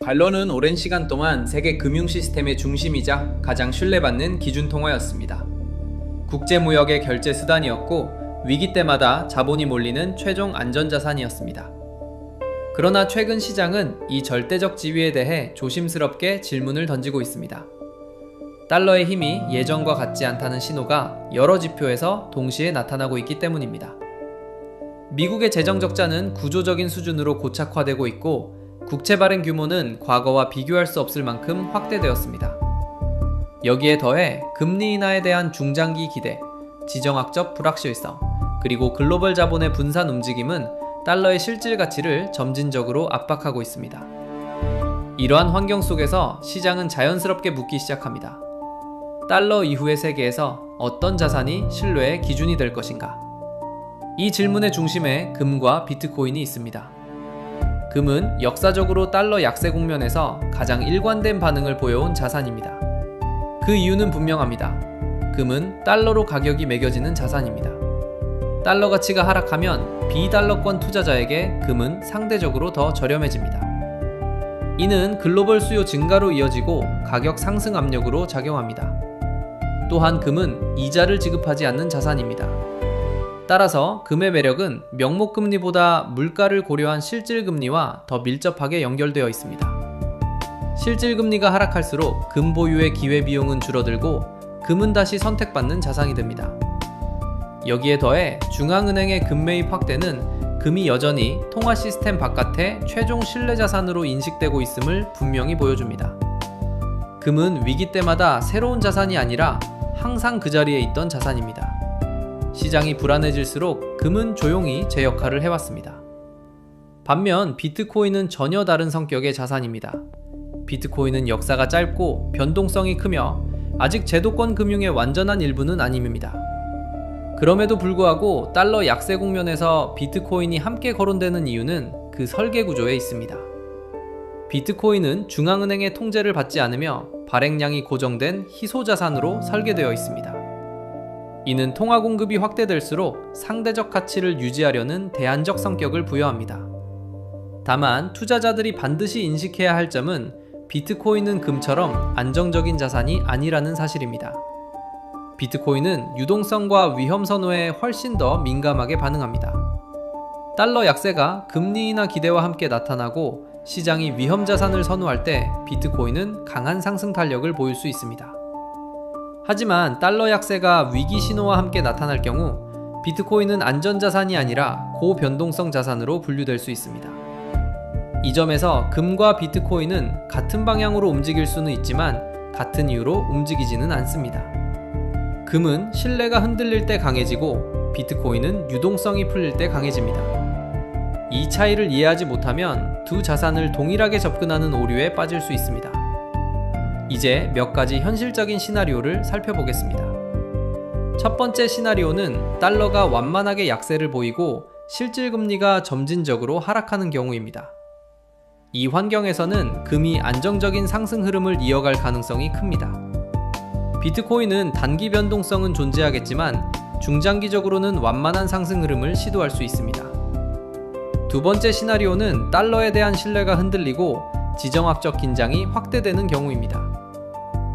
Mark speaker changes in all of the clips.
Speaker 1: 달러는 오랜 시간 동안 세계 금융 시스템의 중심이자 가장 신뢰받는 기준 통화였습니다. 국제무역의 결제 수단이었고 위기 때마다 자본이 몰리는 최종 안전자산이었습니다. 그러나 최근 시장은 이 절대적 지위에 대해 조심스럽게 질문을 던지고 있습니다. 달러의 힘이 예전과 같지 않다는 신호가 여러 지표에서 동시에 나타나고 있기 때문입니다. 미국의 재정적자는 구조적인 수준으로 고착화되고 있고 국채 발행 규모는 과거와 비교할 수 없을 만큼 확대되었습니다. 여기에 더해 금리 인하에 대한 중장기 기대, 지정학적 불확실성, 그리고 글로벌 자본의 분산 움직임은 달러의 실질 가치를 점진적으로 압박하고 있습니다. 이러한 환경 속에서 시장은 자연스럽게 묻기 시작합니다. 달러 이후의 세계에서 어떤 자산이 신뢰의 기준이 될 것인가? 이 질문의 중심에 금과 비트코인이 있습니다. 금은 역사적으로 달러 약세 국면에서 가장 일관된 반응을 보여온 자산입니다. 그 이유는 분명합니다. 금은 달러로 가격이 매겨지는 자산입니다. 달러 가치가 하락하면 비달러권 투자자에게 금은 상대적으로 더 저렴해집니다. 이는 글로벌 수요 증가로 이어지고 가격 상승 압력으로 작용합니다. 또한 금은 이자를 지급하지 않는 자산입니다. 따라서 금의 매력은 명목금리보다 물가를 고려한 실질금리와 더 밀접하게 연결되어 있습니다. 실질금리가 하락할수록 금 보유의 기회비용은 줄어들고 금은 다시 선택받는 자산이 됩니다. 여기에 더해 중앙은행의 금매입 확대는 금이 여전히 통화 시스템 바깥의 최종 신뢰자산으로 인식되고 있음을 분명히 보여줍니다. 금은 위기 때마다 새로운 자산이 아니라 항상 그 자리에 있던 자산입니다. 시장이 불안해질수록 금은 조용히 제 역할을 해왔습니다. 반면 비트코인은 전혀 다른 성격의 자산입니다. 비트코인은 역사가 짧고 변동성이 크며 아직 제도권 금융의 완전한 일부는 아닙니다. 그럼에도 불구하고 달러 약세 국면에서 비트코인이 함께 거론되는 이유는 그 설계 구조에 있습니다. 비트코인은 중앙은행의 통제를 받지 않으며 발행량이 고정된 희소자산으로 설계되어 있습니다. 이는 통화 공급이 확대될수록 상대적 가치를 유지하려는 대안적 성격을 부여합니다. 다만 투자자들이 반드시 인식해야 할 점은 비트코인은 금처럼 안정적인 자산이 아니라는 사실입니다. 비트코인은 유동성과 위험 선호에 훨씬 더 민감하게 반응합니다. 달러 약세가 금리 인하 기대와 함께 나타나고 시장이 위험 자산을 선호할 때 비트코인은 강한 상승 탄력을 보일 수 있습니다. 하지만 달러 약세가 위기 신호와 함께 나타날 경우 비트코인은 안전자산이 아니라 고변동성 자산으로 분류될 수 있습니다. 이 점에서 금과 비트코인은 같은 방향으로 움직일 수는 있지만 같은 이유로 움직이지는 않습니다. 금은 신뢰가 흔들릴 때 강해지고 비트코인은 유동성이 풀릴 때 강해집니다. 이 차이를 이해하지 못하면 두 자산을 동일하게 접근하는 오류에 빠질 수 있습니다. 이제 몇 가지 현실적인 시나리오를 살펴보겠습니다. 첫 번째 시나리오는 달러가 완만하게 약세를 보이고 실질금리가 점진적으로 하락하는 경우입니다. 이 환경에서는 금이 안정적인 상승 흐름을 이어갈 가능성이 큽니다. 비트코인은 단기 변동성은 존재하겠지만 중장기적으로는 완만한 상승 흐름을 시도할 수 있습니다. 두 번째 시나리오는 달러에 대한 신뢰가 흔들리고 지정학적 긴장이 확대되는 경우입니다.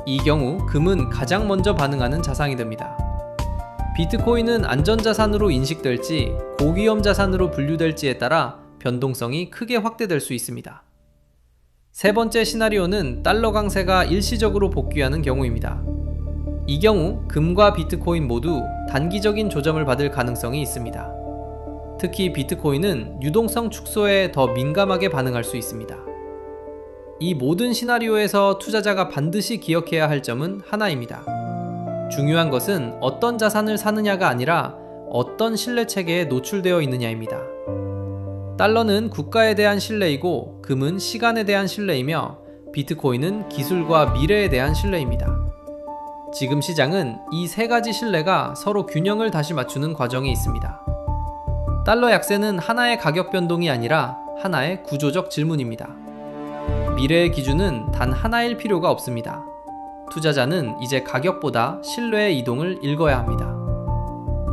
Speaker 1: 이 경우 금은 가장 먼저 반응하는 자산이 됩니다. 비트코인은 안전자산으로 인식될지 고위험 자산으로 분류될지에 따라 변동성이 크게 확대될 수 있습니다. 세 번째 시나리오는 달러 강세가 일시적으로 복귀하는 경우입니다. 이 경우 금과 비트코인 모두 단기적인 조정을 받을 가능성이 있습니다. 특히 비트코인은 유동성 축소에 더 민감하게 반응할 수 있습니다. 이 모든 시나리오에서 투자자가 반드시 기억해야 할 점은 하나입니다. 중요한 것은 어떤 자산을 사느냐가 아니라 어떤 신뢰 체계에 노출되어 있느냐입니다. 달러는 국가에 대한 신뢰이고 금은 시간에 대한 신뢰이며 비트코인은 기술과 미래에 대한 신뢰입니다. 지금 시장은 이 세 가지 신뢰가 서로 균형을 다시 맞추는 과정에 있습니다. 달러 약세는 하나의 가격 변동이 아니라 하나의 구조적 질문입니다. 미래의 기준은 단 하나일 필요가 없습니다. 투자자는 이제 가격보다 신뢰의 이동을 읽어야 합니다.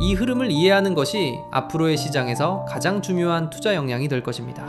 Speaker 1: 이 흐름을 이해하는 것이 앞으로의 시장에서 가장 중요한 투자 역량이 될 것입니다.